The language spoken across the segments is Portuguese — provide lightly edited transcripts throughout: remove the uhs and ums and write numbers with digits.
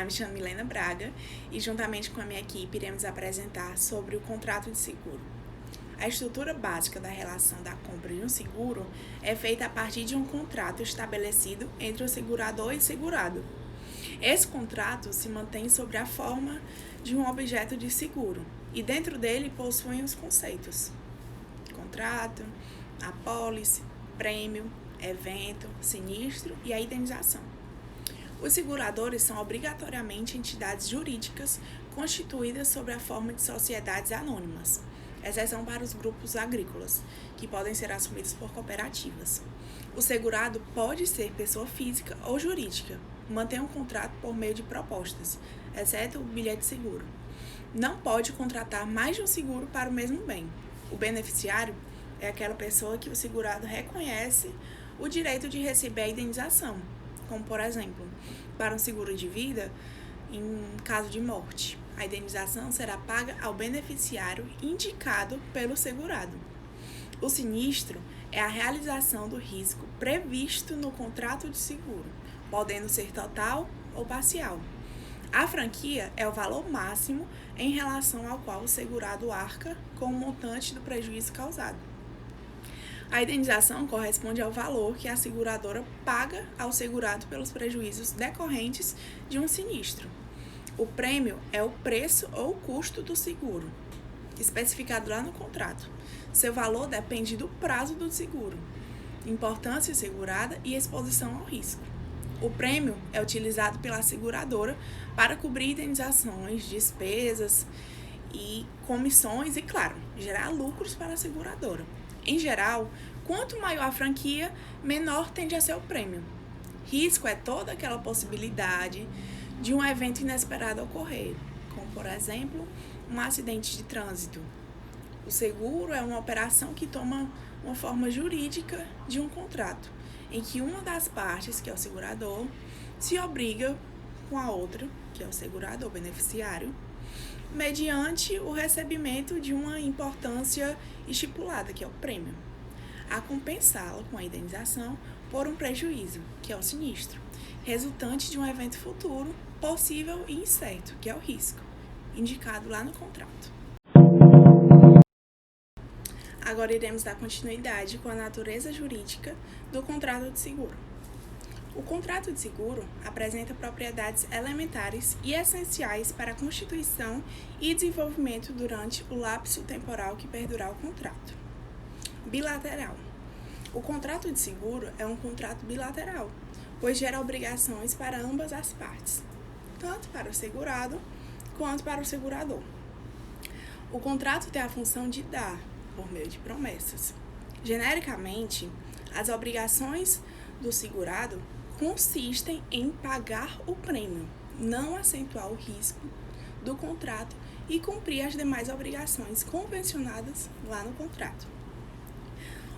me chamo Milena Braga e, juntamente com a minha equipe, iremos apresentar sobre o contrato de seguro. A estrutura básica da relação da compra de um seguro é feita a partir de um contrato estabelecido entre o segurador e segurado. Esse contrato se mantém sobre a forma de um objeto de seguro e dentro dele possuem os conceitos: contrato, apólice, prêmio, evento, sinistro e a indenização. Os seguradores são obrigatoriamente entidades jurídicas constituídas sob a forma de sociedades anônimas, exceção para os grupos agrícolas, que podem ser assumidos por cooperativas. O segurado pode ser pessoa física ou jurídica, mantém um contrato por meio de propostas, exceto o bilhete de seguro. Não pode contratar mais de um seguro para o mesmo bem. O beneficiário é aquela pessoa que o segurado reconhece o direito de receber a indenização, como, por exemplo, para um seguro de vida, em caso de morte. A indenização será paga ao beneficiário indicado pelo segurado. O sinistro é a realização do risco previsto no contrato de seguro, podendo ser total ou parcial. A franquia é o valor máximo em relação ao qual o segurado arca com o montante do prejuízo causado. A indenização corresponde ao valor que a seguradora paga ao segurado pelos prejuízos decorrentes de um sinistro. O prêmio é o preço ou custo do seguro, especificado lá no contrato. Seu valor depende do prazo do seguro, importância segurada e exposição ao risco. O prêmio é utilizado pela seguradora para cobrir indenizações, despesas e comissões e, claro, gerar lucros para a seguradora. Em geral, quanto maior a franquia, menor tende a ser o prêmio. Risco é toda aquela possibilidade de um evento inesperado ocorrer, como, por exemplo, um acidente de trânsito. O seguro é uma operação que toma uma forma jurídica de um contrato, em que uma das partes, que é o segurador, se obriga com a outra, que é o segurador beneficiário, mediante o recebimento de uma importância estipulada, que é o prêmio, a compensá-la com a indenização por um prejuízo, que é o sinistro, resultante de um evento futuro, possível e incerto, que é o risco, indicado lá no contrato. Agora iremos dar continuidade com a natureza jurídica do contrato de seguro. O contrato de seguro apresenta propriedades elementares e essenciais para a constituição e desenvolvimento durante o lapso temporal que perdurar o contrato. Bilateral. O contrato de seguro é um contrato bilateral, pois gera obrigações para ambas as partes, tanto para o segurado quanto para o segurador. O contrato tem a função de dar, por meio de promessas. Genericamente, as obrigações do segurado consistem em pagar o prêmio, não acentuar o risco do contrato e cumprir as demais obrigações convencionadas lá no contrato.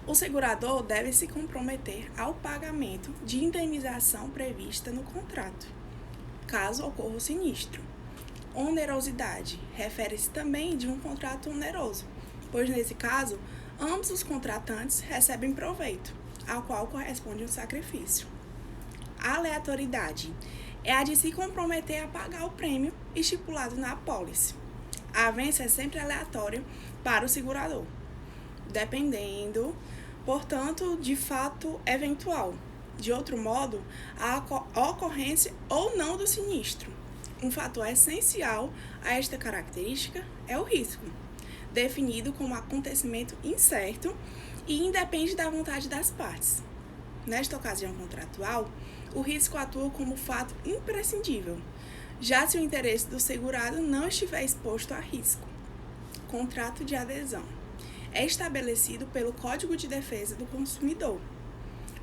O segurador deve se comprometer ao pagamento de indenização prevista no contrato, caso ocorra o sinistro. Onerosidade refere-se também de um contrato oneroso, pois nesse caso, ambos os contratantes recebem proveito, ao qual corresponde um sacrifício. Aleatoriedade é a de se comprometer a pagar o prêmio estipulado na apólice. A avença é sempre aleatória para o segurador, dependendo, portanto, de fato eventual. De outro modo, a ocorrência ou não do sinistro. Um fator essencial a esta característica é o risco, definido como acontecimento incerto e independe da vontade das partes. Nesta ocasião contratual, o risco atua como fato imprescindível, já se o interesse do segurado não estiver exposto a risco. Contrato de adesão é estabelecido pelo Código de Defesa do Consumidor,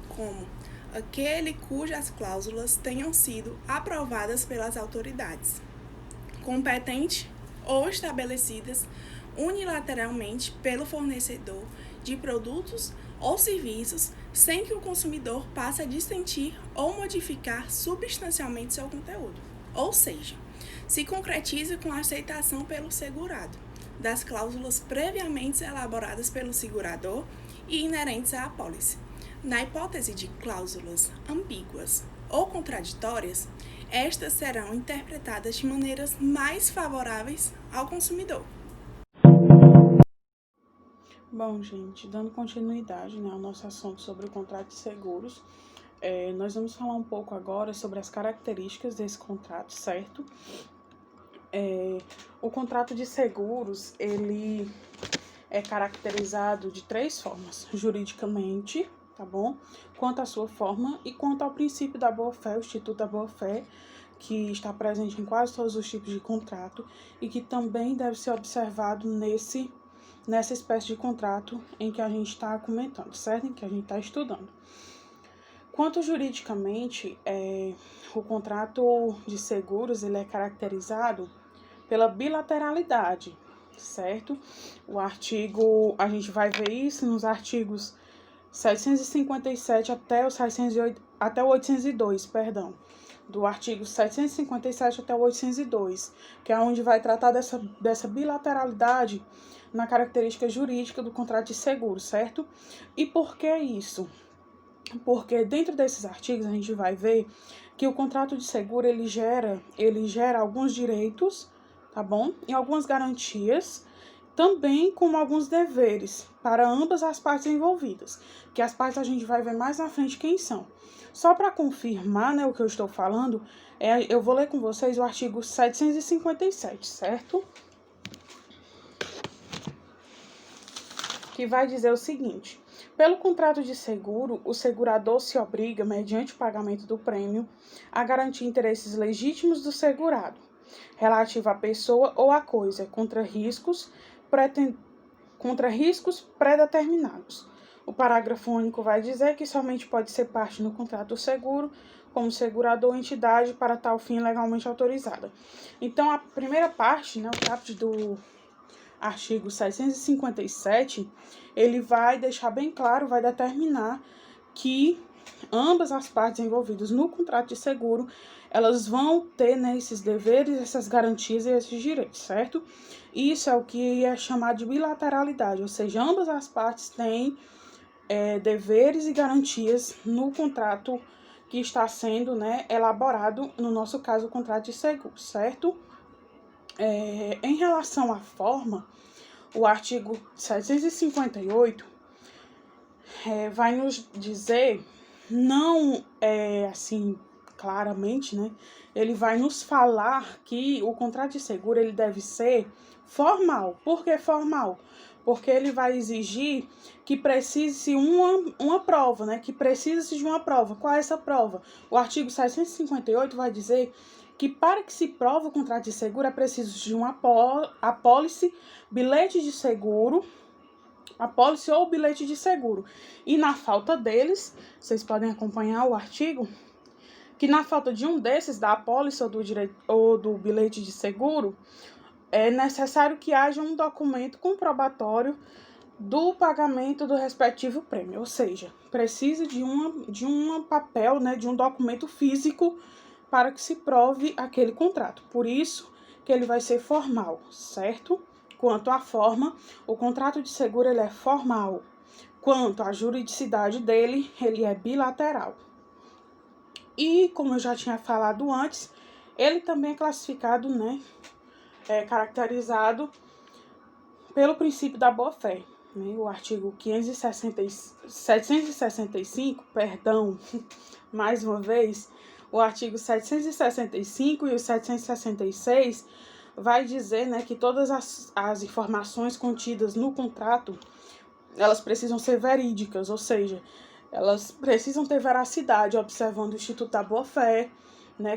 como aquele cujas cláusulas tenham sido aprovadas pelas autoridades competentes ou estabelecidas unilateralmente pelo fornecedor de produtos ou serviços sem que o consumidor passe a dissentir ou modificar substancialmente seu conteúdo. Ou seja, se concretiza com a aceitação pelo segurado das cláusulas previamente elaboradas pelo segurador e inerentes à apólice, Na hipótese de cláusulas ambíguas ou contraditórias, estas serão interpretadas de maneiras mais favoráveis ao consumidor. Bom, gente, dando continuidade, ao nosso assunto sobre o contrato de seguros, nós vamos falar um pouco agora sobre as características desse contrato, certo? O contrato de seguros, ele é caracterizado de 3 formas: juridicamente, tá bom? Quanto à sua forma e quanto ao princípio da boa-fé, o Instituto da Boa-Fé, que está presente em quase todos os tipos de contrato e que também deve ser observado nessa espécie de contrato em que a gente está comentando, certo? Em que a gente está estudando. Quanto juridicamente, o contrato de seguros ele é caracterizado pela bilateralidade, certo? A gente vai ver isso nos artigos 757 até o 802, perdão. Do artigo 757 até o 802, que é onde vai tratar dessa bilateralidade na característica jurídica do contrato de seguro, certo? E por que isso? Porque dentro desses artigos a gente vai ver que o contrato de seguro ele gera alguns direitos, tá bom? E algumas garantias, também como alguns deveres para ambas as partes envolvidas, que as partes a gente vai ver mais na frente quem são. Só para confirmar, o que eu estou falando, eu vou ler com vocês o artigo 757, certo? Que vai dizer o seguinte: pelo contrato de seguro, o segurador se obriga, mediante o pagamento do prêmio, a garantir interesses legítimos do segurado, relativo à pessoa ou à coisa, contra riscos pré-determinados. O parágrafo único vai dizer que somente pode ser parte no contrato do seguro, como segurador ou entidade para tal fim legalmente autorizada. Então, a primeira parte, o caput do artigo 757, ele vai deixar bem claro, vai determinar que ambas as partes envolvidas no contrato de seguro, elas vão ter esses deveres, essas garantias e esses direitos, certo? Isso é o que é chamado de bilateralidade, ou seja, ambas as partes têm deveres e garantias no contrato que está sendo elaborado, no nosso caso, o contrato de seguro, certo? Em relação à forma, o artigo 758 vai nos dizer, não assim claramente, ele vai nos falar que o contrato de seguro ele deve ser formal. Por que formal? Porque ele vai exigir que precise uma prova, que precise de uma prova. Qual é essa prova? O artigo 758 vai dizer que para que se prove o contrato de seguro é preciso de uma apólice, bilhete de seguro, apólice ou bilhete de seguro. E na falta deles, vocês podem acompanhar o artigo, que na falta de um desses, da apólice ou do bilhete de seguro, é necessário que haja um documento comprobatório do pagamento do respectivo prêmio, ou seja, precisa de um papel, de um documento físico para que se prove aquele contrato. Por isso que ele vai ser formal, certo? Quanto à forma, o contrato de seguro ele é formal. Quanto à juridicidade dele, ele é bilateral. E, como eu já tinha falado antes, ele também é classificado, caracterizado pelo princípio da boa-fé. O artigo 765, mais uma vez, o artigo 765 e o 766 vai dizer, que todas as informações contidas no contrato, elas precisam ser verídicas, ou seja, elas precisam ter veracidade, observando o Instituto da Boa-Fé,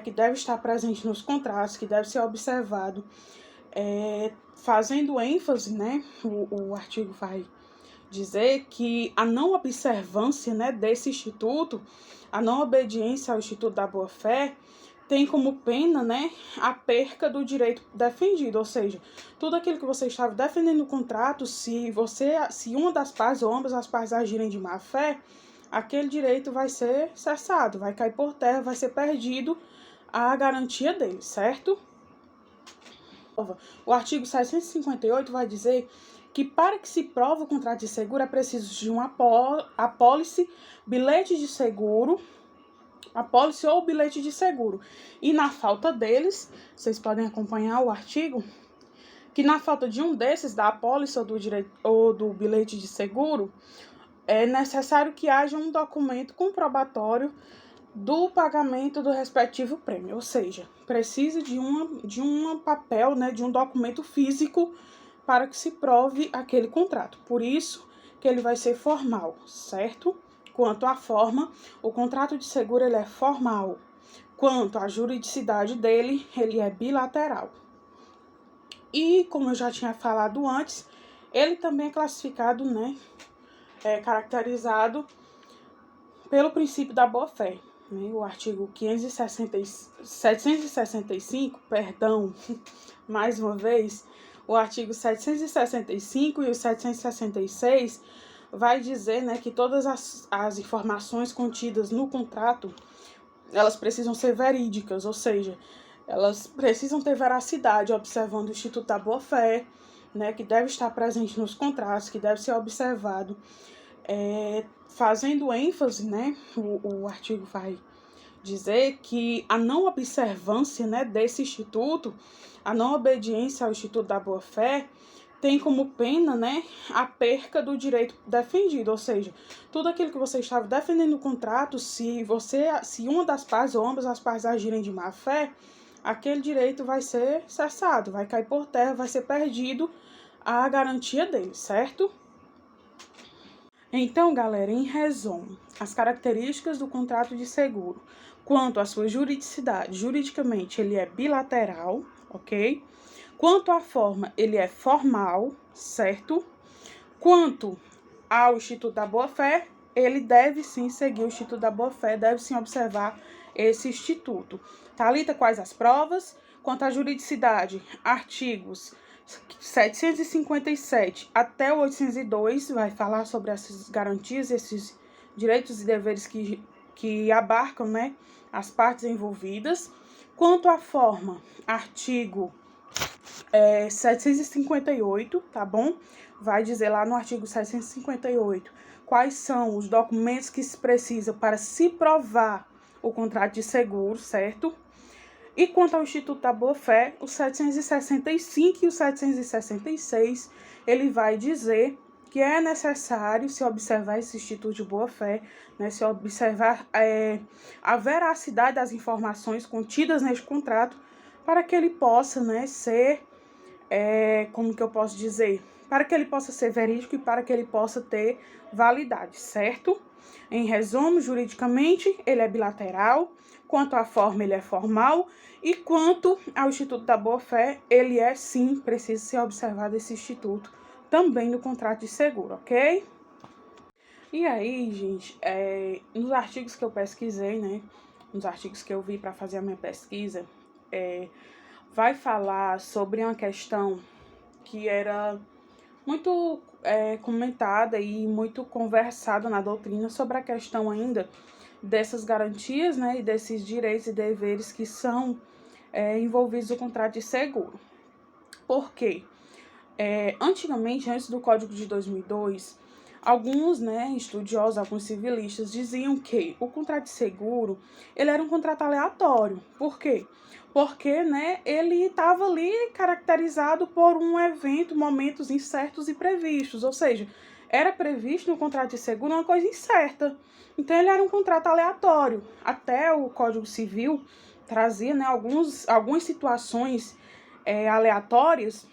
que deve estar presente nos contratos, que deve ser observado, fazendo ênfase, o artigo vai dizer que a não observância, desse instituto, a não obediência ao Instituto da Boa-Fé, tem como pena, a perca do direito defendido, ou seja, tudo aquilo que você estava defendendo no contrato, se uma das partes ou ambas as partes agirem de má fé, aquele direito vai ser cessado, vai cair por terra, vai ser perdido a garantia dele, certo? O artigo 758 vai dizer que para que se prove o contrato de seguro é preciso de uma apólice, bilhete de seguro, apólice ou bilhete de seguro. E na falta deles, vocês podem acompanhar o artigo, que na falta de um desses, da apólice ou do bilhete de seguro, é necessário que haja um documento comprobatório do pagamento do respectivo prêmio, ou seja, precisa de um papel, né, de um documento físico para que se prove aquele contrato. Por isso que ele vai ser formal, certo? Quanto à forma, o contrato de seguro ele é formal. Quanto à juridicidade dele, ele é bilateral. E, como eu já tinha falado antes, ele também é classificado, né, caracterizado pelo princípio da boa-fé. O artigo 765, mais uma vez, o artigo 765 e o 766 vai dizer, né, que todas as informações contidas no contrato, elas precisam ser verídicas, ou seja, elas precisam ter veracidade, observando o Instituto da Boa-Fé, né, que deve estar presente nos contratos, que deve ser observado, fazendo ênfase, né, o artigo vai dizer que a não observância, né, desse instituto, a não obediência ao Instituto da Boa-Fé, tem como pena, né, a perca do direito defendido, ou seja, tudo aquilo que você estava defendendo no contrato, se uma das partes ou ambas as partes agirem de má fé, aquele direito vai ser cessado, vai cair por terra, vai ser perdido a garantia dele, certo? Então, galera, em resumo, as características do contrato de seguro. Quanto à sua juridicidade, juridicamente ele é bilateral, ok? Quanto à forma, ele é formal, certo? Quanto ao Instituto da Boa-Fé, ele deve sim seguir o Instituto da Boa-Fé, deve sim observar esse instituto. Thalita, quais as provas? Quanto à juridicidade, artigos 757 até o 802 vai falar sobre essas garantias, esses direitos e deveres que abarcam, né, as partes envolvidas. Quanto à forma, artigo 758, tá bom? Vai dizer lá no artigo 758 quais são os documentos que se precisa para se provar o contrato de seguro, certo? E quanto ao Instituto da Boa-Fé, o 765 e o 766, ele vai dizer que é necessário se observar esse Instituto de Boa-Fé, né, se observar a veracidade das informações contidas neste contrato, para que ele possa, né, ser, como que eu posso dizer? Para que ele possa ser verídico e para que ele possa ter validade, certo? Em resumo, juridicamente, ele é bilateral. Quanto à forma, ele é formal. E quanto ao Instituto da Boa-Fé, ele é, sim, precisa ser observado esse instituto também no contrato de seguro, ok? E aí, gente, nos artigos que eu pesquisei, né, nos artigos que eu vi para fazer a minha pesquisa, vai falar sobre uma questão que era muito comentada e muito conversada na doutrina sobre a questão ainda dessas garantias, né, e desses direitos e deveres que são envolvidos no contrato de seguro. Por quê? Antigamente, antes do Código de 2002, alguns, né, estudiosos, alguns civilistas diziam que o contrato de seguro ele era um contrato aleatório. Por quê? Porque, né, ele estava ali caracterizado por um evento, momentos incertos e previstos, ou seja, era previsto no contrato de seguro uma coisa incerta. Então, ele era um contrato aleatório. Até o Código Civil trazia, né, algumas situações aleatórias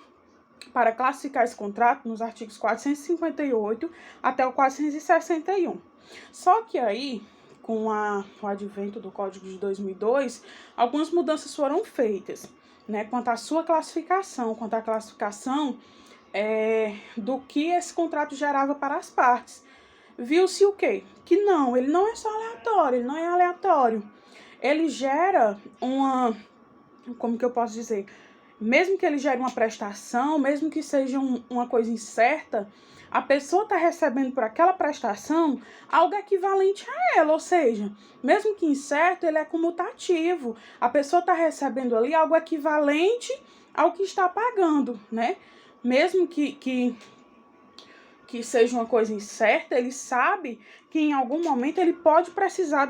para classificar esse contrato nos artigos 458 até o 461. Só que aí, com o advento do Código de 2002, algumas mudanças foram feitas, né, quanto à sua classificação, quanto à classificação do que esse contrato gerava para as partes. Viu-se o quê? Que não, ele não é só aleatório, ele não é aleatório. Ele gera como que eu posso dizer? Mesmo que ele gere uma prestação, mesmo que seja uma coisa incerta, a pessoa está recebendo por aquela prestação algo equivalente a ela, ou seja, mesmo que incerto, ele é comutativo. A pessoa está recebendo ali algo equivalente ao que está pagando, né? Mesmo que que seja uma coisa incerta, ele sabe que em algum momento ele pode precisar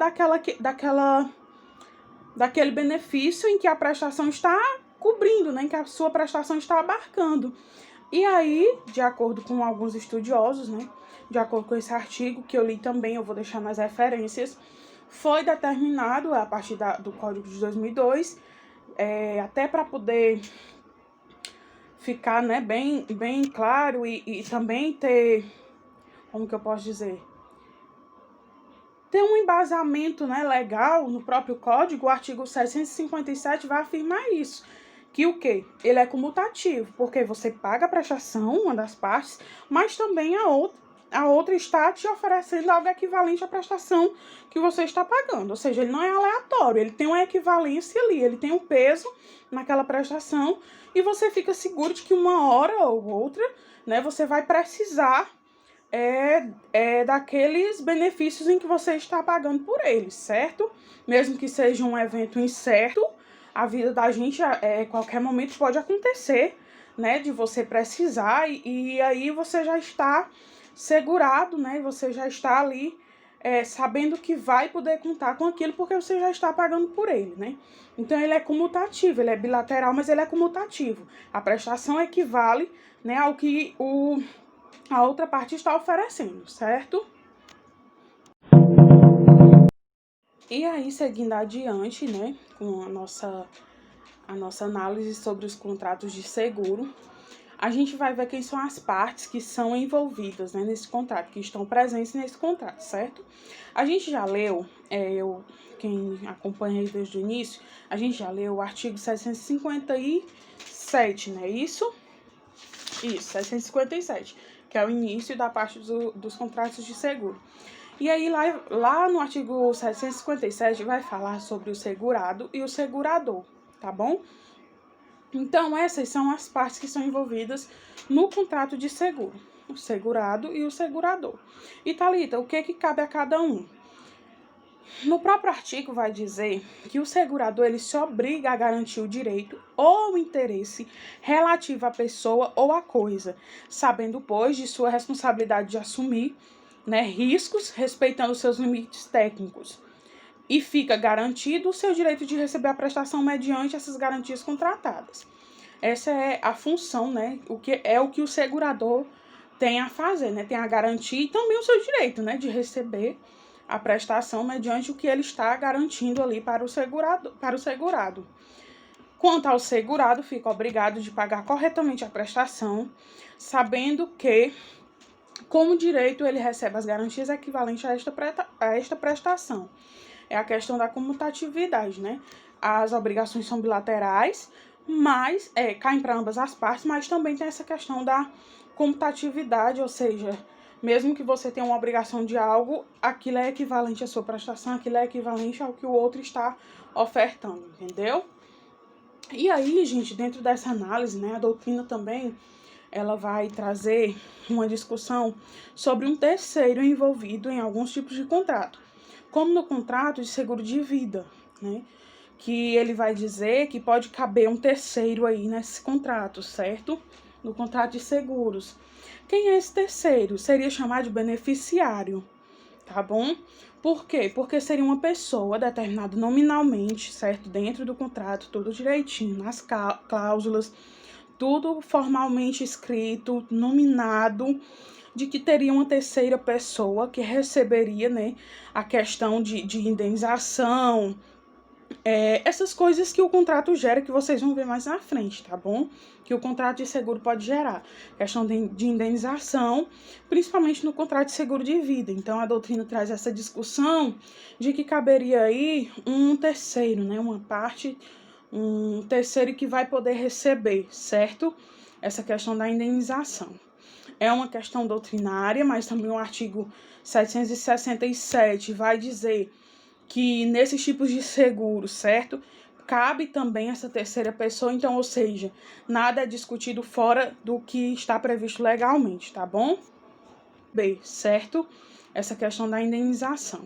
daquele benefício em que a prestação está cobrindo, né, em que a sua prestação está abarcando. E aí, de acordo com alguns estudiosos, né, de acordo com esse artigo que eu li também, eu vou deixar nas referências, foi determinado a partir do Código de 2002, até para poder ficar, né, bem claro e também ter, como que eu posso dizer, ter um embasamento, né, legal no próprio código. O artigo 757 vai afirmar isso, que o quê? Ele é comutativo, porque você paga a prestação, uma das partes, mas também a outra está te oferecendo algo equivalente à prestação que você está pagando. Ou seja, ele não é aleatório, ele tem uma equivalência ali, ele tem um peso naquela prestação e você fica seguro de que uma hora ou outra, né, você vai precisar daqueles benefícios em que você está pagando por eles, certo? Mesmo que seja um evento incerto, a vida da gente, qualquer momento pode acontecer, né, de você precisar e aí você já está segurado, né, você já está ali sabendo que vai poder contar com aquilo porque você já está pagando por ele, né? Então ele é comutativo, ele é bilateral, mas ele é comutativo. A prestação equivale, né, ao que a outra parte está oferecendo, certo? E aí, seguindo adiante, né, com a nossa análise sobre os contratos de seguro, a gente vai ver quem são as partes que são envolvidas, né, nesse contrato, que estão presentes nesse contrato, certo? A gente já leu, quem acompanha desde o início, a gente já leu o artigo 757, né, isso? Isso, 757, que é o início da parte dos contratos de seguro. E aí, lá no artigo 757, vai falar sobre o segurado e o segurador, tá bom? Então, essas são as partes que são envolvidas no contrato de seguro, o segurado e o segurador. E, Thalita, o que cabe a cada um? No próprio artigo vai dizer que o segurador ele se obriga a garantir o direito ou o interesse relativo à pessoa ou à coisa, sabendo, pois, de sua responsabilidade de assumir, né, riscos, respeitando seus limites técnicos. E fica garantido o seu direito de receber a prestação mediante essas garantias contratadas. Essa é a função, né, o que o segurador tem a fazer, né, tem a garantia e também o seu direito, né, de receber a prestação mediante o que ele está garantindo ali para o segurado. Quanto ao segurado, fica obrigado de pagar corretamente a prestação, sabendo que, como direito, ele recebe as garantias equivalentes a esta prestação. É a questão da comutatividade, né? As obrigações são bilaterais, mas caem para ambas as partes, mas também tem essa questão da comutatividade, ou seja, mesmo que você tenha uma obrigação de algo, aquilo é equivalente à sua prestação, aquilo é equivalente ao que o outro está ofertando, entendeu? E aí, gente, dentro dessa análise, né, a doutrina também, ela vai trazer uma discussão sobre um terceiro envolvido em alguns tipos de contrato, como no contrato de seguro de vida, né, que ele vai dizer que pode caber um terceiro aí nesse contrato, certo? No contrato de seguros. Quem é esse terceiro? Seria chamado de beneficiário, tá bom? Por quê? Porque seria uma pessoa determinada nominalmente, certo? Dentro do contrato, tudo direitinho, nas cláusulas, tudo formalmente escrito, nominado, de que teria uma terceira pessoa que receberia, né, a questão de indenização, essas coisas que o contrato gera, que vocês vão ver mais na frente, tá bom? Que o contrato de seguro pode gerar. Questão de indenização, principalmente no contrato de seguro de vida. Então, a doutrina traz essa discussão de que caberia aí um terceiro, né? Uma parte, um terceiro que vai poder receber, certo? Essa questão da indenização. É uma questão doutrinária, mas também o artigo 767 vai dizer que nesses tipos de seguro, certo? Cabe também essa terceira pessoa, então, ou seja, nada é discutido fora do que está previsto legalmente, tá bom? B, certo? Essa questão da indenização.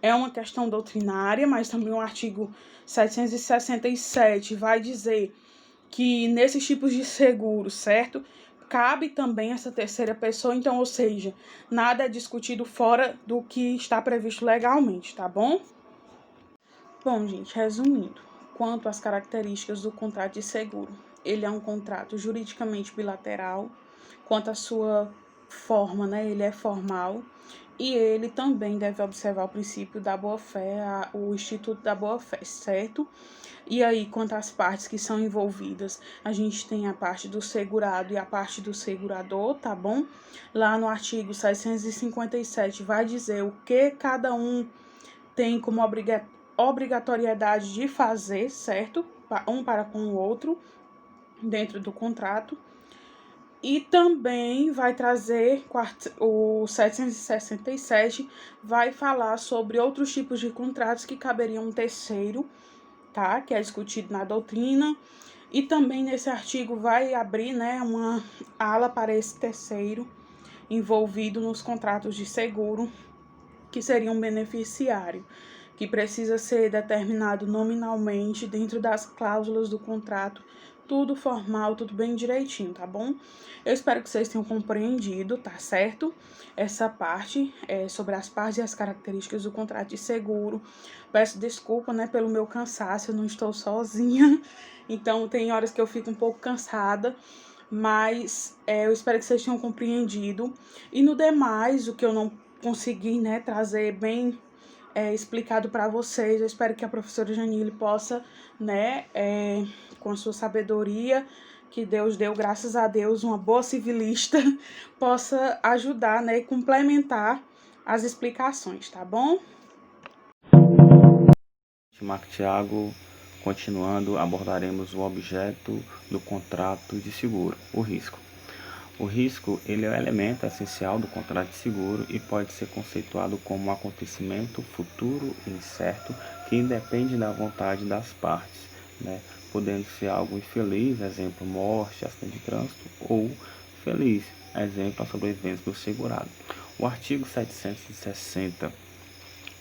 É uma questão doutrinária, mas também o artigo 767 vai dizer que nesses tipos de seguro, certo? cabe também essa terceira pessoa, então, ou seja, nada é discutido fora do que está previsto legalmente, tá bom? Bom, gente, resumindo, quanto às características do contrato de seguro, ele é um contrato juridicamente bilateral, quanto à sua forma, né, ele é formal, e ele também deve observar o princípio da boa-fé, o Instituto da Boa-Fé, certo? E aí, quanto às partes que são envolvidas, a gente tem a parte do segurado e a parte do segurador, tá bom? Lá no artigo 757 vai dizer o que cada um tem como obrigatoriedade de fazer, certo? Um para com o outro, dentro do contrato. E também vai trazer o 767, vai falar sobre outros tipos de contratos que caberiam um terceiro, tá? Que é discutido na doutrina. E também nesse artigo vai abrir, né, uma ala para esse terceiro envolvido nos contratos de seguro, que seria um beneficiário, que precisa ser determinado nominalmente dentro das cláusulas do contrato, tudo formal, tudo bem direitinho, tá bom? Eu espero que vocês tenham compreendido, tá certo? Essa parte sobre as partes e as características do contrato de seguro. Peço desculpa, né, pelo meu cansaço, eu não estou sozinha, então tem horas que eu fico um pouco cansada, mas eu espero que vocês tenham compreendido. E no demais, o que eu não consegui, né, trazer bem explicado para vocês, eu espero que a professora Janile possa, né, com a sua sabedoria, que Deus deu, graças a Deus, uma boa civilista, possa ajudar, né, e complementar as explicações, tá bom? Marco Tiago, continuando, abordaremos o objeto do contrato de seguro, o risco. O risco, ele é o elemento essencial do contrato de seguro e pode ser conceituado como um acontecimento futuro e incerto que independe da vontade das partes, né? Podendo ser algo infeliz, exemplo, morte, acidente de trânsito, ou feliz, exemplo, a sobrevivência do segurado. O artigo 760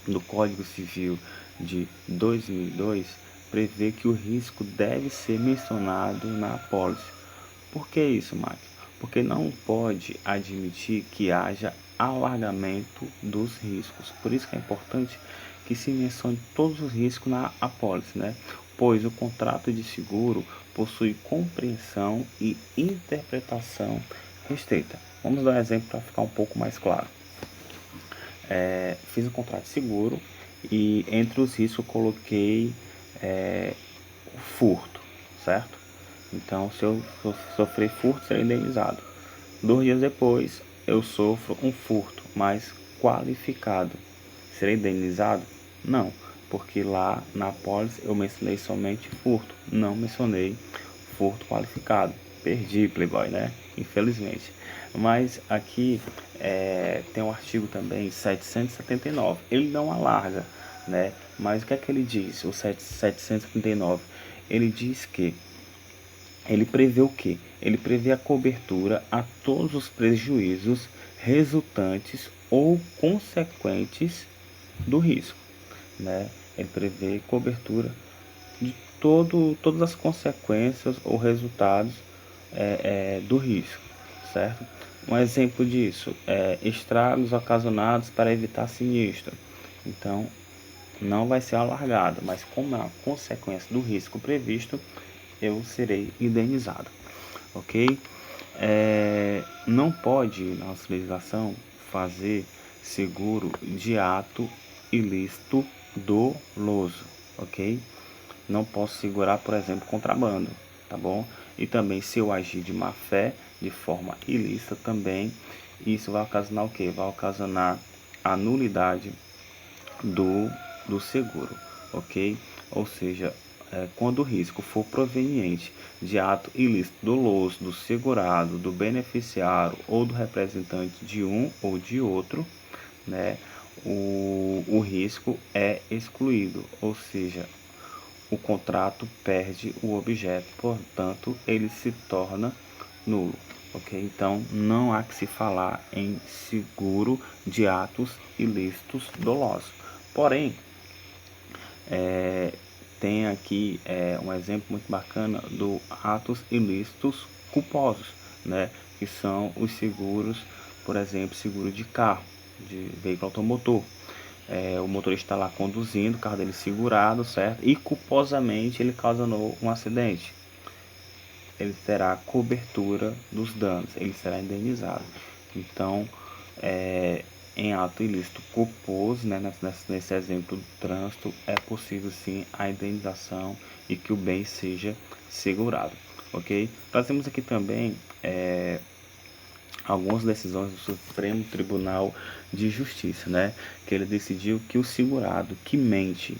do Código Civil de 2002 prevê que o risco deve ser mencionado na apólice. Por que isso, Mike? Porque não pode admitir que haja alargamento dos riscos. Por isso que é importante que se mencione todos os riscos na apólice, né? Pois o contrato de seguro possui compreensão e interpretação restrita. Vamos dar um exemplo para ficar um pouco mais claro. Fiz um contrato de seguro e entre os riscos eu coloquei o furto, certo? Então, se eu sofrer furto, serei indenizado. 2 dias depois, eu sofro um furto mais qualificado. Serei indenizado? Não, porque lá na apólice eu mencionei somente furto, não mencionei furto qualificado. Perdi, Playboy, né? Infelizmente. Mas aqui tem um artigo também, 779. Ele não alarga, né? Mas o que é que ele diz, o 779? Ele diz que ele prevê o quê? Ele prevê a cobertura a todos os prejuízos resultantes ou consequentes do risco, né? Ele prevê cobertura de todas as consequências ou resultados do risco, certo? Um exemplo disso é estragos ocasionados para evitar sinistro. Então, não vai ser alargado, mas como é uma consequência do risco previsto, eu serei indenizado, ok? Não pode, nossa legislação, fazer seguro de ato ilícito doloso, ok? Não posso segurar, por exemplo, contrabando, tá bom? E também se eu agir de má fé, de forma ilícita também, isso vai ocasionar o quê? Vai ocasionar a nulidade do seguro, ok? Ou seja, quando o risco for proveniente de ato ilícito doloso do segurado, do beneficiário ou do representante de um ou de outro, né, o risco é excluído, ou seja, o contrato perde o objeto, portanto, ele se torna nulo. Ok? Então, não há que se falar em seguro de atos ilícitos dolosos. Porém, tem aqui um exemplo muito bacana do atos ilícitos culposos, né? que são os seguros, por exemplo, seguro de carro, de veículo automotor. O motorista está lá conduzindo, o carro dele segurado, certo? E culposamente ele causou um acidente. Ele terá cobertura dos danos, ele será indenizado. Então, em ato ilícito culposo, né, nesse exemplo do trânsito, é possível sim a indenização e que o bem seja segurado, ok? Nós temos aqui também algumas decisões do Supremo Tribunal de Justiça, né, que ele decidiu que o segurado que mente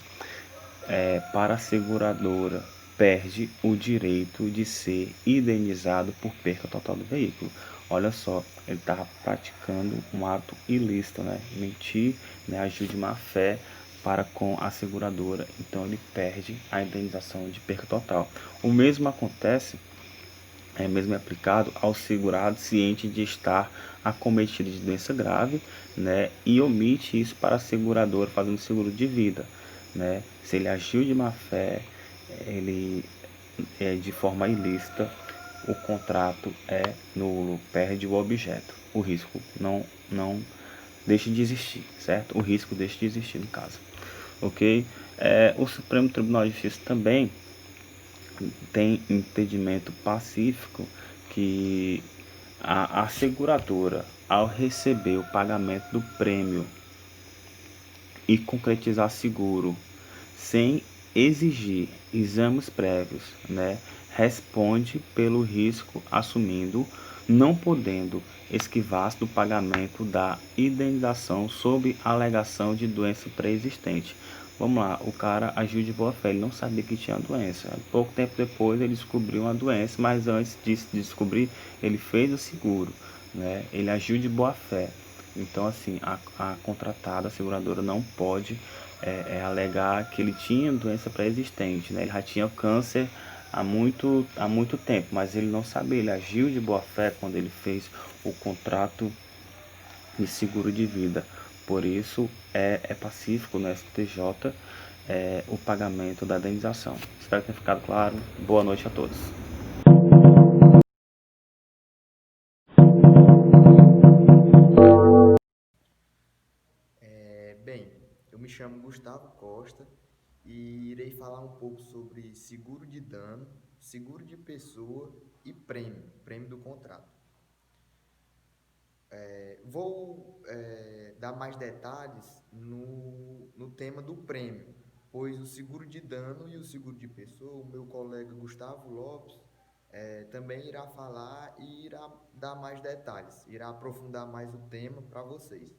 para a seguradora perde o direito de ser indenizado por perca total do veículo. Olha só, ele estava praticando um ato ilícito, né? Mentir, né? Agir de má fé para com a seguradora. Então ele perde a indenização de perca total. O mesmo acontece, mesmo é aplicado ao segurado ciente de estar acometido de doença grave, né? E omite isso para a seguradora fazendo seguro de vida, né? Se ele agiu de má fé, ele de forma ilícita, o contrato é nulo, perde o objeto. O risco não deixa de existir, certo? O risco deixa de existir no caso, ok? O Supremo Tribunal de Justiça também tem entendimento pacífico que a seguradora, ao receber o pagamento do prêmio e concretizar seguro sem exigir exames prévios, né, responde pelo risco assumindo, não podendo esquivar-se do pagamento da indenização sob alegação de doença pré-existente. Vamos lá, o cara agiu de boa fé, ele não sabia que tinha doença. Pouco tempo depois ele descobriu uma doença, mas antes de descobrir, ele fez o seguro, né? Ele agiu de boa fé. Então, assim, a contratada, a seguradora, não pode alegar que ele tinha doença pré-existente, né? Ele já tinha câncer há muito tempo, mas ele não sabia, ele agiu de boa fé quando ele fez o contrato de seguro de vida. Por isso, é pacífico no STJ o pagamento da indenização. Espero que tenha ficado claro. Boa noite a todos. Bem, eu me chamo Gustavo Costa e irei falar um pouco sobre seguro de dano, seguro de pessoa e prêmio do contrato. Vou dar mais detalhes no tema do prêmio, pois o seguro de dano e o seguro de pessoa, o meu colega Gustavo Lopes também irá falar e irá dar mais detalhes, irá aprofundar mais o tema para vocês.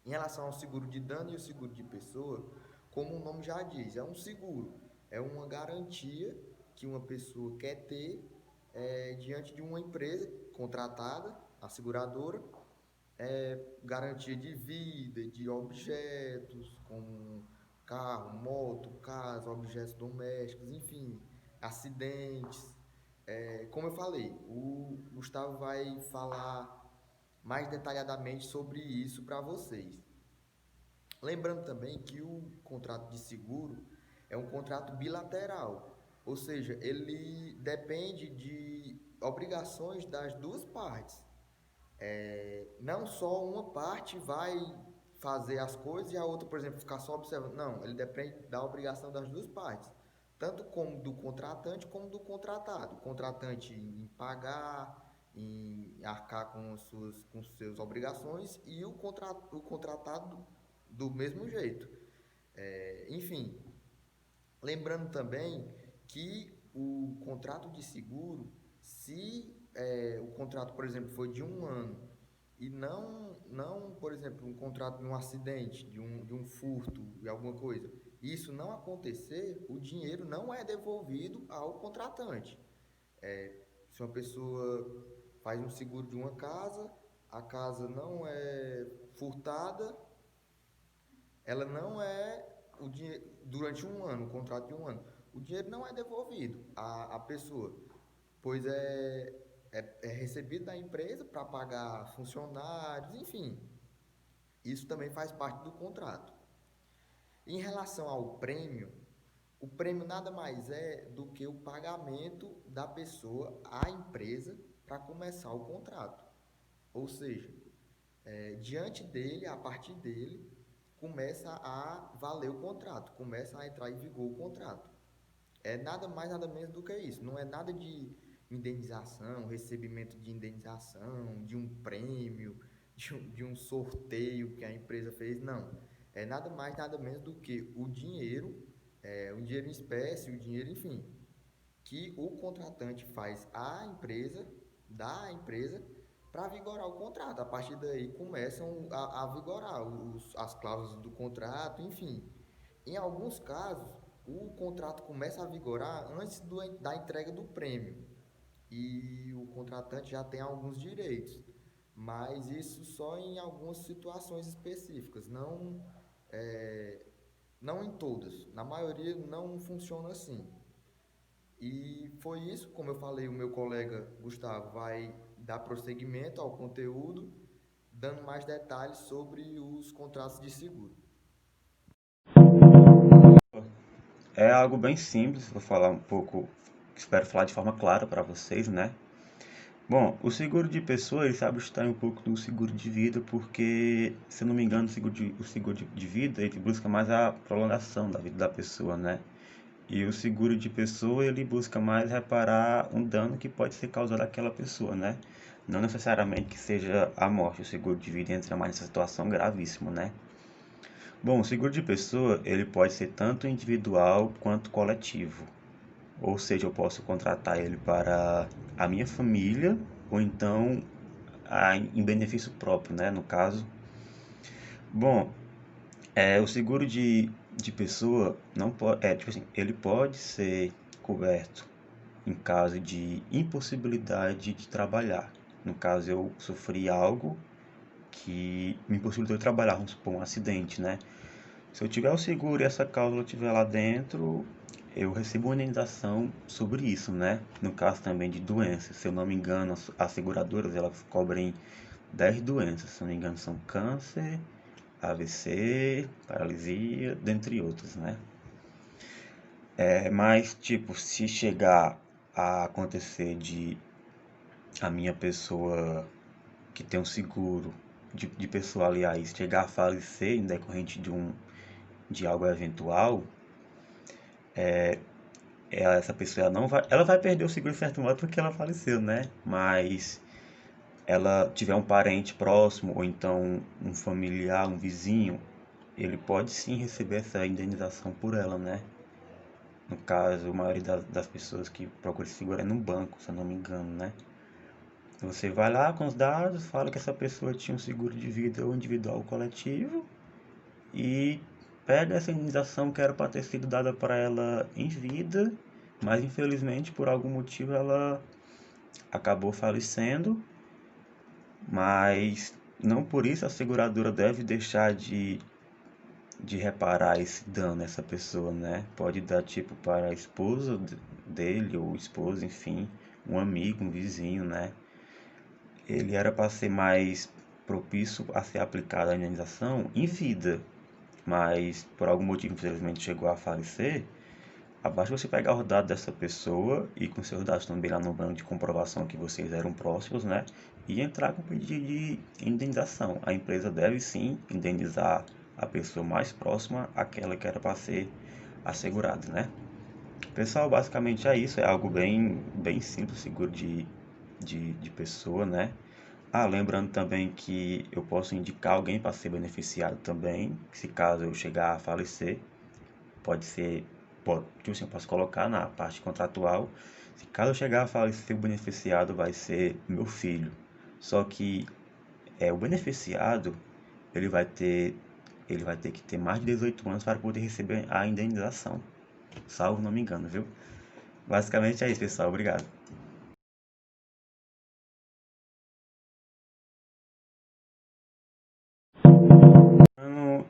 Em relação ao seguro de dano e o seguro de pessoa, como o nome já diz, é um seguro, é uma garantia que uma pessoa quer ter diante de uma empresa contratada, a seguradora, garantia de vida, de objetos, como carro, moto, casa, objetos domésticos, enfim, acidentes. Como eu falei, o Gustavo vai falar mais detalhadamente sobre isso para vocês. Lembrando também que o contrato de seguro é um contrato bilateral, ou seja, ele depende de obrigações das duas partes. Não só uma parte vai fazer as coisas e a outra, por exemplo, ficar só observando. Não, ele depende da obrigação das duas partes, tanto como do contratante como do contratado. O contratante em pagar, em arcar com suas obrigações e o contratado do mesmo jeito. Enfim, lembrando também que o contrato de seguro, se o contrato, por exemplo, foi de um ano e não, por exemplo, um contrato de um acidente, de um furto, de alguma coisa, isso não acontecer, o dinheiro não é devolvido ao contratante. Se uma pessoa faz um seguro de uma casa, a casa não é furtada, ela não é o dinheiro durante um ano, um contrato de um ano, o dinheiro não é devolvido à pessoa, pois é recebido da empresa para pagar funcionários, enfim, isso também faz parte do contrato. Em relação ao prêmio, o prêmio nada mais é do que o pagamento da pessoa à empresa para começar o contrato. Ou seja, diante dele, a partir dele, começa a valer o contrato, começa a entrar em vigor o contrato. É nada mais, nada menos do que isso. Não é nada de indenização, recebimento de indenização, de um prêmio, de um sorteio que a empresa fez. Não. É nada mais, nada menos do que o dinheiro em espécie, o dinheiro, enfim, que o contratante faz à empresa, dá à empresa, para vigorar o contrato. A partir daí começam a vigorar as cláusulas do contrato, enfim. Em alguns casos, o contrato começa a vigorar antes da entrega do prêmio e o contratante já tem alguns direitos, mas isso só em algumas situações específicas, não em todas. Na maioria não funciona assim. E foi isso, como eu falei, o meu colega Gustavo vai dar prosseguimento ao conteúdo, dando mais detalhes sobre os contratos de seguro. É algo bem simples, vou falar um pouco, espero falar de forma clara para vocês, né? Bom, o seguro de pessoa, ele sabe estar um pouco do seguro de vida, porque, se eu não me engano, o seguro de vida, ele busca mais a prolongação da vida da pessoa, né? E o seguro de pessoa, ele busca mais reparar um dano que pode ser causado àquela pessoa, né? Não necessariamente que seja a morte. O seguro de vida entra mais nessa situação gravíssima, né? Bom, o seguro de pessoa, ele pode ser tanto individual quanto coletivo. Ou seja, eu posso contratar ele para a minha família, ou então em benefício próprio, né? No caso. Bom, o seguro de pessoa não pode, tipo assim, ele pode ser coberto em caso de impossibilidade de trabalhar. No caso, eu sofri algo que me impossibilitou de trabalhar, vamos supor, um acidente, né? Se eu tiver o seguro e essa cláusula estiver lá dentro, eu recebo uma indenização sobre isso, né? No caso também de doenças, se eu não me engano, as seguradoras, elas cobrem 10 doenças, se eu não me engano, são câncer, AVC, paralisia, dentre outros, né? Mas, tipo, se chegar a acontecer de a minha pessoa que tem um seguro de pessoa, aliás, chegar a falecer em decorrente de algo eventual, essa pessoa ela vai perder o seguro de certo modo porque ela faleceu, né? Mas ela tiver um parente próximo ou então um familiar, um vizinho, ele pode sim receber essa indenização por ela, né? No caso, a maioria das pessoas que procuram esse seguro é no banco, se eu não me engano, né? Você vai lá com os dados, fala que essa pessoa tinha um seguro de vida ou individual ou coletivo e pega essa indenização que era para ter sido dada para ela em vida, mas infelizmente por algum motivo ela acabou falecendo, mas não por isso a seguradora deve deixar de reparar esse dano a essa pessoa, né? Pode dar tipo para a esposa dele ou esposa, enfim, um amigo, um vizinho, né? Ele era para ser mais propício a ser aplicada a indenização em vida, mas por algum motivo infelizmente chegou a falecer. Abaixo você pegar os dados dessa pessoa e com seus dados também lá no banco de comprovação que vocês eram próximos, né? E entrar com pedido de indenização. A empresa deve sim indenizar a pessoa mais próxima àquela que era para ser assegurada, né? Pessoal, basicamente é isso. É algo bem simples, seguro de pessoa, né? Lembrando também que eu posso indicar alguém para ser beneficiado também, se caso eu chegar a falecer. Pode ser, tipo assim, eu posso colocar na parte contratual, se caso eu chegar a falecer, o beneficiado vai ser meu filho. Só que o beneficiado, ele vai ter, ele vai ter que ter mais de 18 anos para poder receber a indenização, salvo não me engano, viu? Basicamente é isso, pessoal. Obrigado.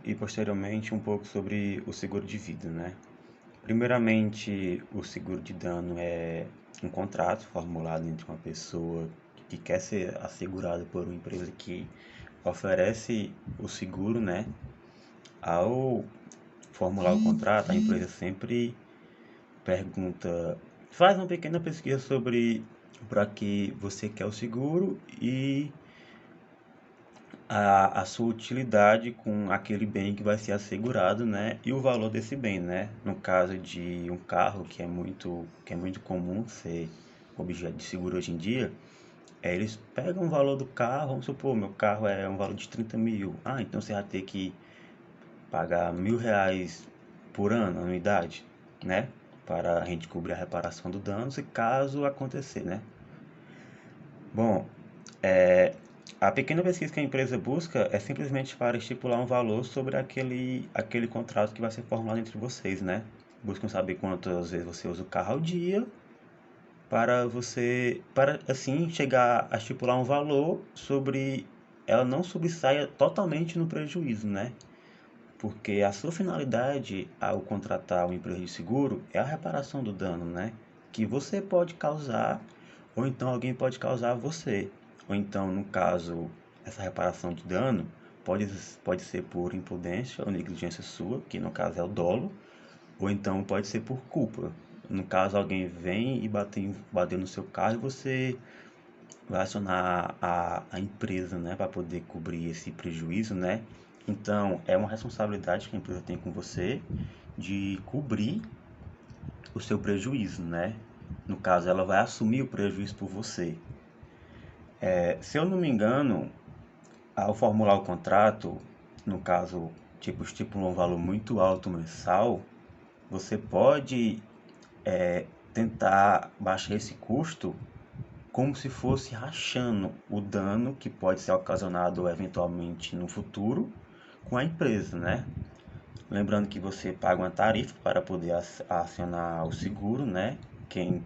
E posteriormente um pouco sobre o seguro de vida, né? Primeiramente, o seguro de dano é um contrato formulado entre uma pessoa que quer ser assegurada por uma empresa que oferece o seguro, né? Ao formular o contrato, a empresa sempre pergunta, faz uma pequena pesquisa sobre para que você quer o seguro e a sua utilidade com aquele bem que vai ser assegurado, né? E o valor desse bem, né? No caso de um carro, que é muito comum ser objeto de seguro hoje em dia, eles pegam o valor do carro, vamos supor, meu carro é um valor de 30 mil. Ah, então você vai ter que pagar R$ 1.000 por ano, anuidade, né? Para a gente cobrir a reparação do dano, se caso acontecer, né? Bom, a pequena pesquisa que a empresa busca é simplesmente para estipular um valor sobre aquele contrato que vai ser formulado entre vocês, né? Buscam saber quantas vezes você usa o carro ao dia, para assim chegar a estipular um valor sobre ela não sobressaia totalmente no prejuízo, né? Porque a sua finalidade ao contratar uma empresa de seguro é a reparação do dano, né? Que você pode causar, ou então alguém pode causar a você. Ou então, no caso, essa reparação de dano pode ser por imprudência ou negligência sua, que no caso é o dolo, ou então pode ser por culpa. No caso, alguém vem e bateu no seu carro e você vai acionar a empresa, né, para poder cobrir esse prejuízo, né? Então, é uma responsabilidade que a empresa tem com você de cobrir o seu prejuízo, né? No caso, ela vai assumir o prejuízo por você. Se eu não me engano, ao formular o contrato, no caso, tipo, estipula um valor muito alto mensal, você pode tentar baixar esse custo como se fosse rachando o dano que pode ser ocasionado eventualmente no futuro com a empresa, né? Lembrando que você paga uma tarifa para poder acionar o seguro, né? Quem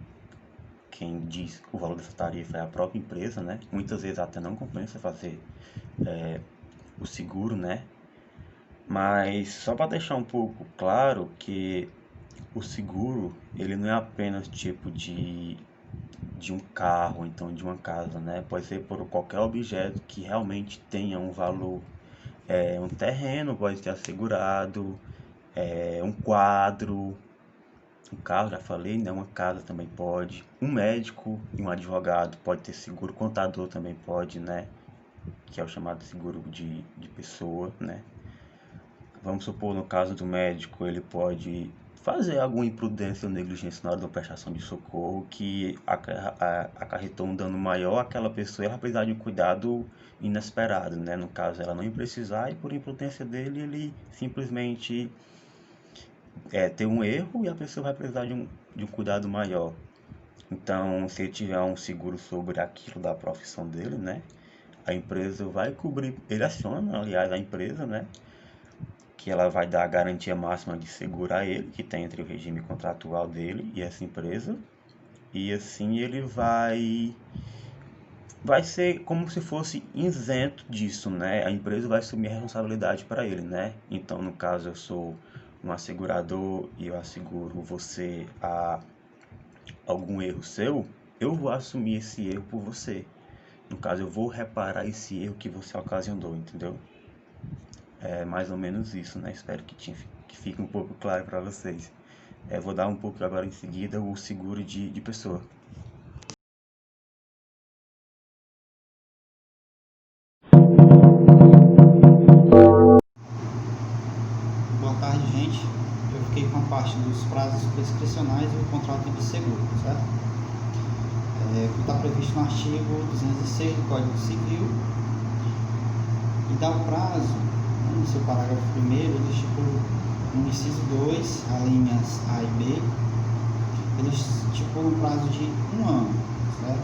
diz o valor dessa tarifa é a própria empresa, né? Muitas vezes até não compensa fazer o seguro, né? Mas só para deixar um pouco claro que o seguro, ele não é apenas tipo de um carro, então de uma casa, né? Pode ser por qualquer objeto que realmente tenha um valor. Um terreno pode ser assegurado, um quadro, um carro, já falei, né? Uma casa também pode. Um médico e um advogado pode ter seguro, contador também pode, né? Que é o chamado seguro de pessoa, né? Vamos supor, no caso do médico, ele pode fazer alguma imprudência ou negligência na hora da prestação de socorro que acarretou um dano maior àquela pessoa e vai precisar de um cuidado inesperado, né? No caso, ela não ia precisar e por imprudência dele, ele simplesmente tem um erro e a pessoa vai precisar de um cuidado maior. Então, se ele tiver um seguro sobre aquilo da profissão dele, né? A empresa vai cobrir, ele aciona, aliás, a empresa, né? Que ela vai dar a garantia máxima de seguro a ele, que tem entre o regime contratual dele e essa empresa. E assim ele vai ser como se fosse isento disso, né? A empresa vai assumir a responsabilidade para ele, né? Então, no caso, eu sou um asegurador e eu asseguro você a algum erro seu, eu vou assumir esse erro por você. No caso, eu vou reparar esse erro que você ocasionou, entendeu? É mais ou menos isso, né? Espero que fique um pouco claro para vocês. Vou dar um pouco agora em seguida o seguro de pessoa. Boa tarde, gente. Eu fiquei com a parte dos prazos prescricionais e o contrato de seguro, certo? Está previsto no artigo 206 do Código Civil e dá o prazo, no seu parágrafo 1º, ele estipula no inciso 2, as linhas A e B, ele estipula um prazo de 1 ano, certo?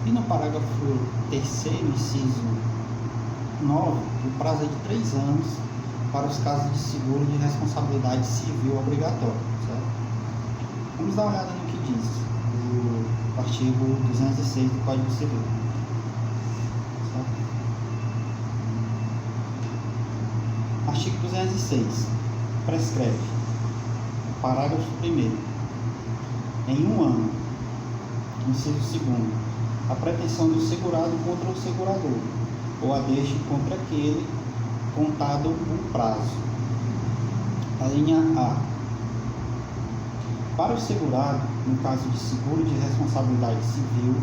E no parágrafo 3º, inciso 9, o prazo é de 3 anos para os casos de seguro de responsabilidade civil obrigatória, certo? Vamos dar uma olhada no que diz o artigo 206 do Código Civil, certo? Artigo 206 prescreve, parágrafo 1º, em 1 ano, inciso 2º, a pretensão do segurado contra o segurador, ou a deste contra aquele contado o prazo. A linha A. para o segurado, no caso de seguro de responsabilidade civil,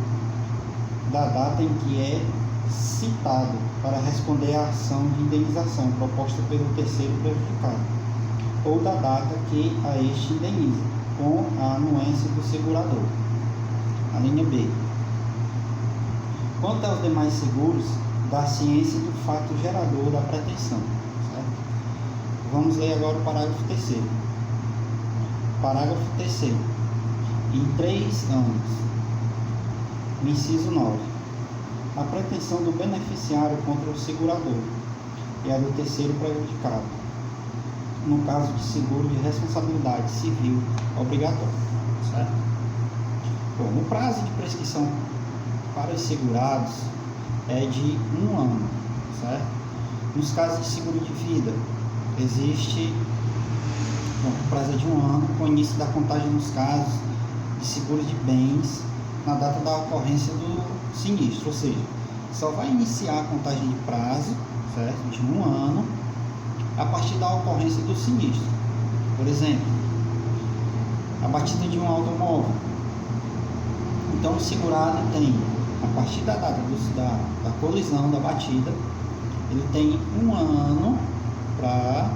da data em que é citado para responder à ação de indenização proposta pelo terceiro prejudicado, ou da data que a este indeniza, com a anuência do segurador. A linha B. Quanto aos demais seguros, da ciência do fato gerador da pretensão. Certo? Vamos ler agora o parágrafo 3º. Parágrafo 3º. Em 3 anos. Inciso 9. A pretensão do beneficiário contra o segurador e a do terceiro prejudicado, no caso de seguro de responsabilidade civil obrigatória. Certo? Bom, o prazo de prescrição para os segurados é de 1 ano. Certo? Nos casos de seguro de vida, existe o prazo é de 1 ano, com o início da contagem nos casos de seguro de bens na data da ocorrência do sinistro, ou seja, só vai iniciar a contagem de prazo, certo, de 1 ano, a partir da ocorrência do sinistro. Por exemplo, a batida de um automóvel. Então, o segurado tem, a partir da data da colisão, da batida, ele tem 1 ano para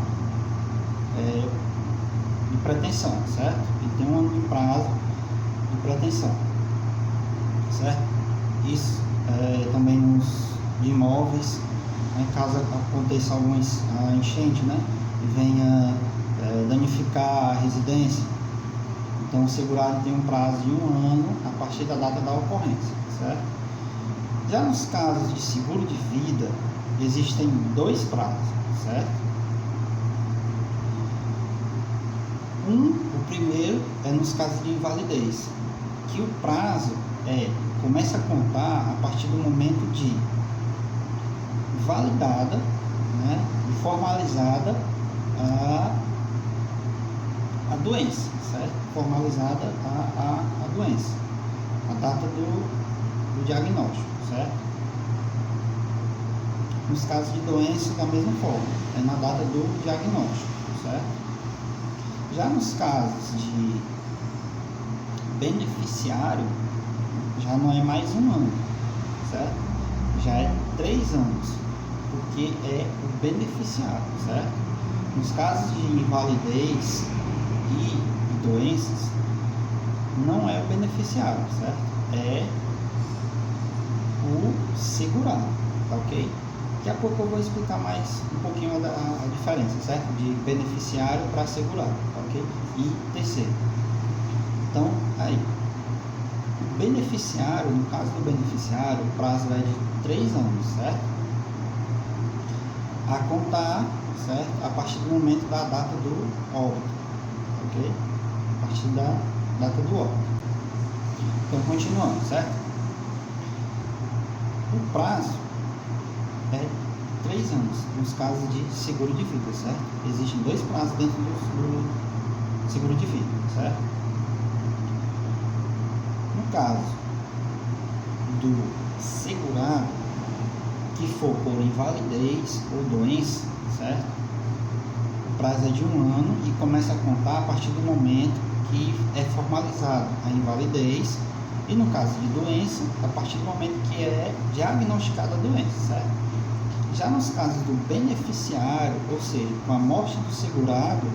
de pretensão, certo? Ele tem 1 ano de prazo de pretensão, certo? Isso também nos de imóveis, né, caso aconteça alguma enchente, né, e venha danificar a residência, então o segurado tem um prazo de 1 ano a partir da data da ocorrência, certo? Já nos casos de seguro de vida, existem 2 prazos, certo? O primeiro é nos casos de invalidez, que o prazo começa a contar a partir do momento de validada, né, e formalizada a doença, certo? Formalizada a doença, a data do diagnóstico, certo? Nos casos de doença, da mesma forma, é na data do diagnóstico, certo? Já nos casos de beneficiário, já não é mais 1 ano, certo? Já é 3 anos, porque é o beneficiário, certo? Nos casos de invalidez e doenças, não é o beneficiário, certo? É o segurado, tá ok? Daqui a pouco eu vou explicar mais um pouquinho a diferença, certo? De beneficiário para segurado, ok? E terceiro. Então, aí, o beneficiário, no caso do beneficiário, o prazo é de 3 anos, certo? A contar, certo? A partir do momento da data do óbito, ok? A partir da data do óbito. Então, continuando, certo? O prazo é 3 anos, nos casos de seguro de vida, certo? Existem 2 prazos dentro do seguro de vida, certo? No caso do segurado que for por invalidez ou doença, certo? O prazo é de 1 ano e começa a contar a partir do momento que é formalizada a invalidez, e no caso de doença, a partir do momento que é diagnosticada a doença, certo? Já nos casos do beneficiário, ou seja, com a morte do segurado,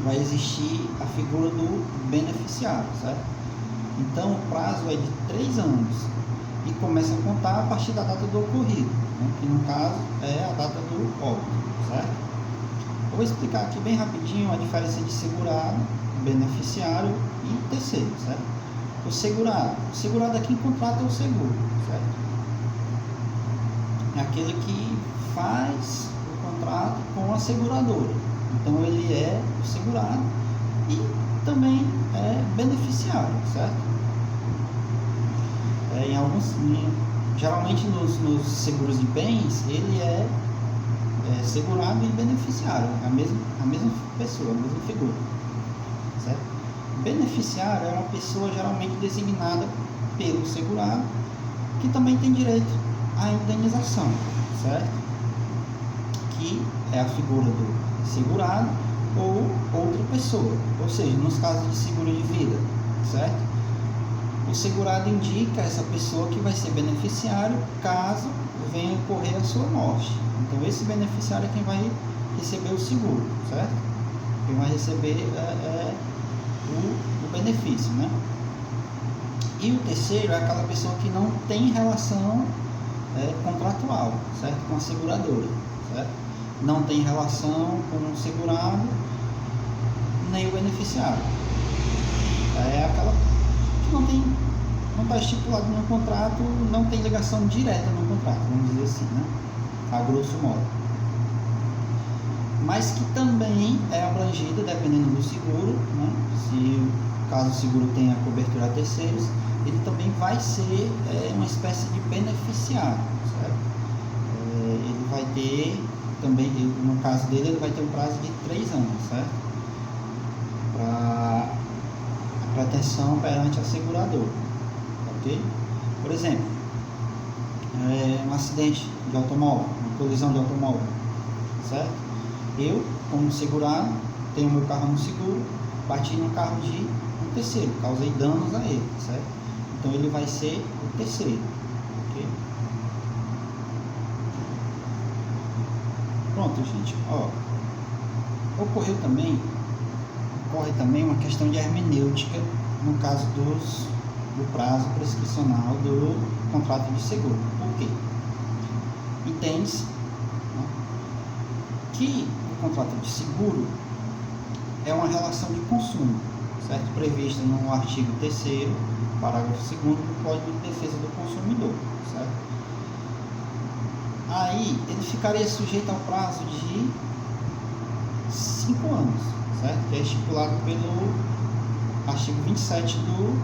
vai existir a figura do beneficiário, certo? Então, o prazo é de 3 anos e começa a contar a partir da data do ocorrido, né? Que no caso é a data do óbito, certo? Eu vou explicar aqui bem rapidinho a diferença de segurado, beneficiário e terceiro, certo? O segurado é quem contrata o seguro, certo? É aquele que faz o contrato com a seguradora. Então, ele é o segurado e também é beneficiário, certo? Geralmente nos seguros de bens, ele é segurado e beneficiário, a mesma pessoa, a mesma figura, certo? Beneficiário é uma pessoa geralmente designada pelo segurado, que também tem direito à indenização, certo? Que é a figura do segurado ou outra pessoa. Ou seja, nos casos de seguro de vida, certo? O segurado indica essa pessoa que vai ser beneficiário caso venha ocorrer a sua morte. Então, esse beneficiário é quem vai receber o seguro, certo? Quem vai receber o benefício, né? E o terceiro é aquela pessoa que não tem relação contratual, certo? Com a seguradora, certo? Não tem relação com o segurado nem o beneficiário. É aquela que não está estipulado no contrato, não tem ligação direta no contrato, vamos dizer assim, né? A grosso modo. Mas que também é abrangida, dependendo do seguro, né? Se caso o seguro tenha cobertura a terceiros, ele também vai ser uma espécie de beneficiário, certo? Ele vai ter também, no caso dele, ele vai ter um prazo de 3 anos, certo? Para proteção perante a seguradora, ok? Por exemplo, um acidente de automóvel, uma colisão de automóvel, certo? Eu, como segurado, tenho meu carro no seguro, bati no carro de um terceiro, causei danos a ele, certo? Então ele vai ser o terceiro, ok? Pronto, gente, ó. Ocorre também uma questão de hermenêutica no caso do prazo prescricional do contrato de seguro. Por quê? Entende-se, né, que o contrato de seguro é uma relação de consumo, certo? Prevista no artigo 3º, parágrafo 2º do Código de Defesa do Consumidor, certo? Aí ele ficaria sujeito ao prazo de 5 anos, certo? Que é estipulado pelo artigo 27 do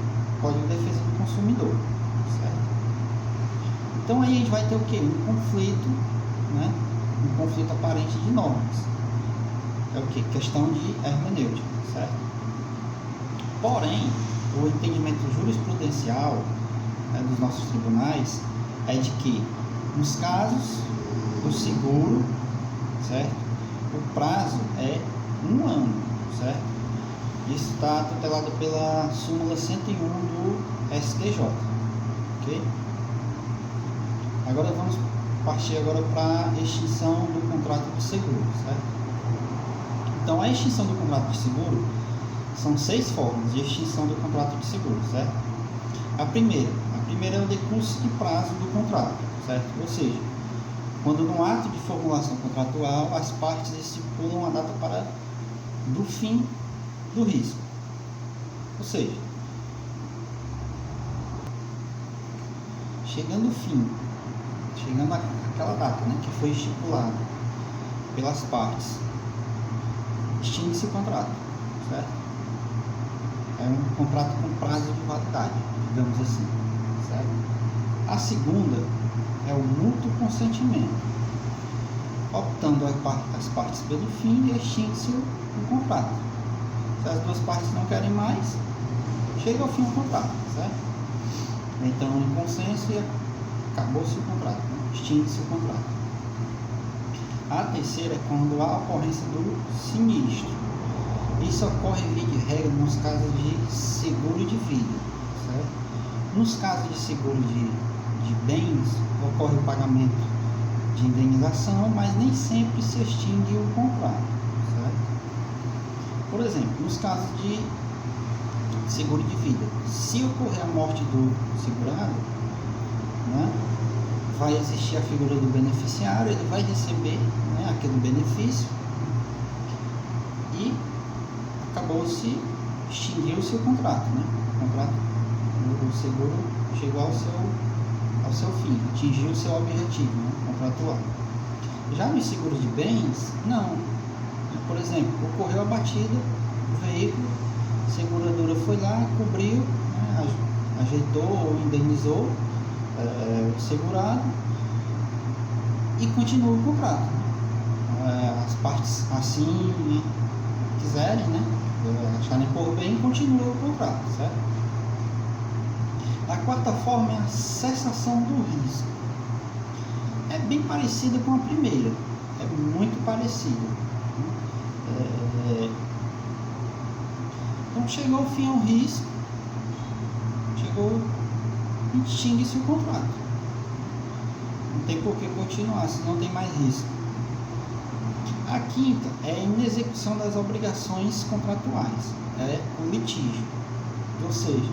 Código de Defesa do Consumidor, certo? Então aí a gente vai ter o quê? Um conflito, né? Um conflito aparente de normas. É o quê? Questão de hermenêutica, certo? Porém, o entendimento jurisprudencial, né, dos nossos tribunais é de que nos casos do seguro, certo? O prazo é 1 ano, certo? Isso está tutelado pela súmula 101 do STJ, ok? Agora vamos partir para a extinção do contrato de seguro, certo? Então, a extinção do contrato de seguro são 6 formas de extinção do contrato de seguro, certo? A primeira é o decurso de prazo do contrato, certo? Ou seja, quando no ato de formulação contratual as partes estipulam a data do fim do risco. Ou seja, chegando àquela data, né, que foi estipulada pelas partes, extingue-se o contrato, certo? É um contrato com prazo de validade, digamos assim, certo? A segunda é o mútuo consentimento, optando as partes pelo fim e extingue-se o contrato. Se as duas partes não querem mais, chega ao fim do contrato, certo? Então, em consenso e acabou-se o contrato, né? Extingue-se o contrato. A terceira é quando há a ocorrência do sinistro. Isso ocorre, via de regra, nos casos de seguro de vida, certo? Nos casos de seguro de bens, ocorre o pagamento de indenização, mas nem sempre se extingue o contrato, certo? Por exemplo, nos casos de seguro de vida, se ocorrer a morte do segurado, né, vai existir a figura do beneficiário, ele vai receber, né, aquele benefício e extinguiu-se o contrato, né? O seguro chegou ao seu fim, atingiu o seu objetivo, né, contratual. Já nos seguros de bens, não. Por exemplo, ocorreu a batida do veículo, a seguradora foi lá, cobriu, né, ajeitou ou indenizou o segurado e continua o contrato. As partes assim, né, quiserem, né, acharem por bem, continua o contrato, certo? A quarta forma é a cessação do risco. É bem parecida com a primeira, é muito parecida. Então chegou ao fim ao risco, extingue-se o contrato. Não tem por que continuar, se não tem mais risco. A quinta é a inexecução das obrigações contratuais, é o litígio. Ou seja,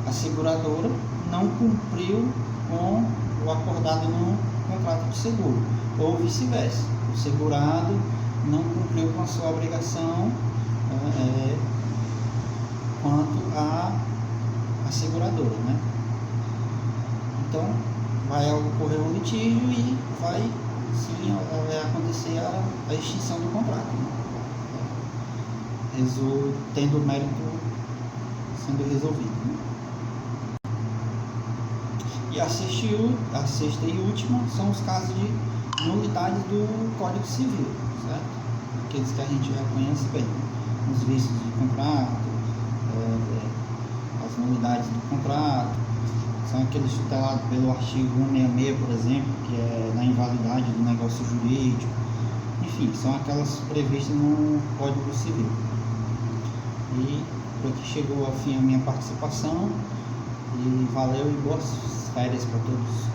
a seguradora não cumpriu com o acordado no contrato de seguro, ou vice-versa. O segurado não cumpriu com a sua obrigação quanto à seguradora, né? Então, vai ocorrer um litígio e vai acontecer a extinção do contrato, né? Tendo o mérito sendo resolvido, né? E a sexta e última são os casos de nulidade do Código Civil, certo? Aqueles que a gente já conhece bem, os vícios de contrato, as nulidades do contrato, são aqueles tutelados pelo artigo 166, por exemplo, que é na invalidade do negócio jurídico. Enfim, são aquelas previstas no Código Civil. E por aqui chegou ao fim a minha participação, e valeu e boas férias para todos.